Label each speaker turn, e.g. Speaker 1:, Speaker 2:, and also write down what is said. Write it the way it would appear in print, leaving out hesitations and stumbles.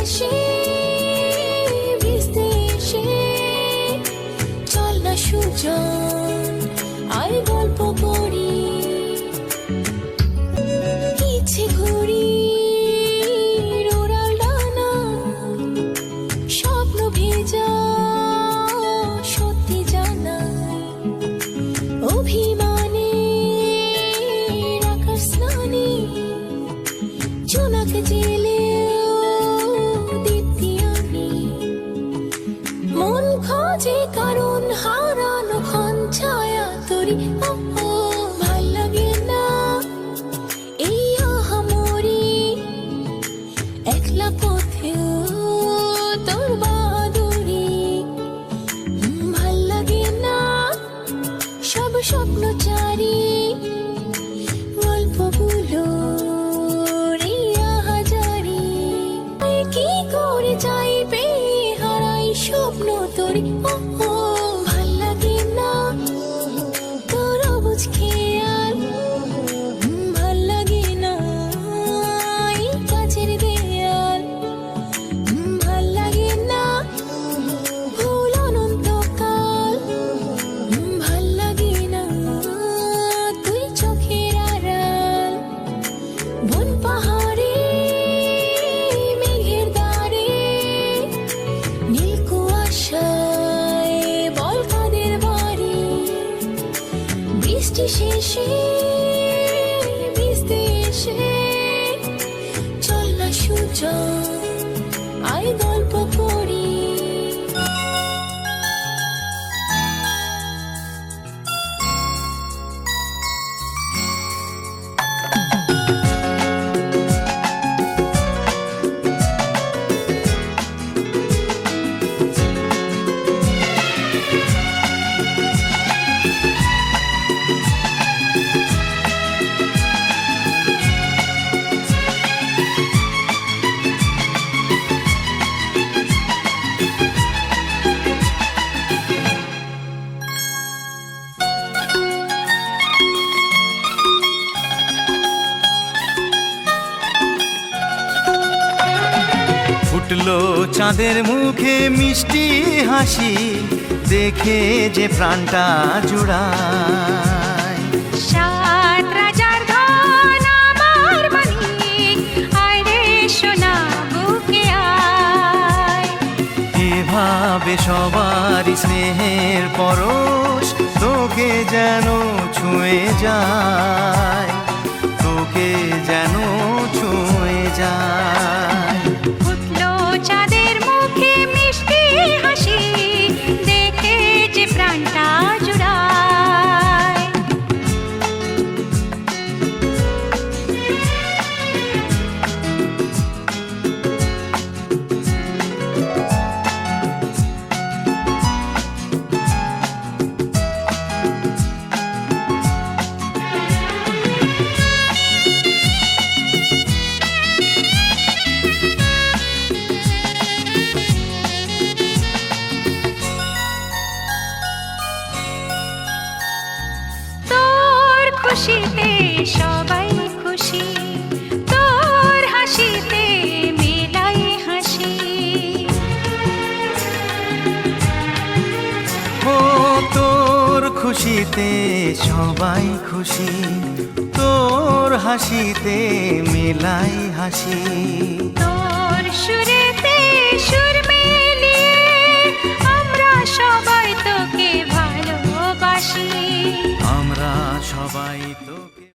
Speaker 1: শেষে ভিজতে এসে চল না সুজন আয় গল্প করি ইচ্ছে করি ওরাল ডানা স্বপ্ন ভেজা সত্যি জানাই অভিমানে রাখার স্নানে জোনাকে জেলে দীপ্তি আনি মন খোঁজে কারণ হারানো ক্ষণ ছায়া তোরি ভাল লাগে না এই আহামরি একলা পথেও তোর বাহাদুরি ভাল লাগে না সব স্বপ্ন চারি গল্পগুলো কি করে যাইবে হারাই স্বপ্ন তোর ভাল লাগে না তোর অবুঝ খেয়াল ভাল লাগে না এই কাছের দেয়াল ভাল লাগে না ভুল অনন্তকাল ভাল লাগে না তুই চোখের আড়াল বন পাহাড়ে বৃষ্টি শেষে ভিজতে এসে চল না সুজন আয় গল্প করি
Speaker 2: ফুটলো চাঁদের মুখে মিষ্টি হাসি দেখে যে প্রাণটা জুড়ায়
Speaker 1: সাত রাজার ধন আমার মানিক আয় রে সোনা বুকে আয়
Speaker 2: এভাবে সবার স্নেহের পরশ তোকে যেন ছুঁয়ে যায় তোকে যেন ছুঁয়ে যায়
Speaker 1: চাঁদের মুখে মিষ্টি হাসি দেখে যে প্রাণটা জুড়ায় খুশিতে সবাই খুশি তোর হাসিতে মেলাই হাসি
Speaker 2: ও তোর খুশিতে সবাই খুশি তোর হাসিতে মেলাই হাসি
Speaker 1: তোর সুরেতে সুর মিলিয়ে আমরা সবাই তোকে ভালোবাসি
Speaker 2: আমরা সবাই তো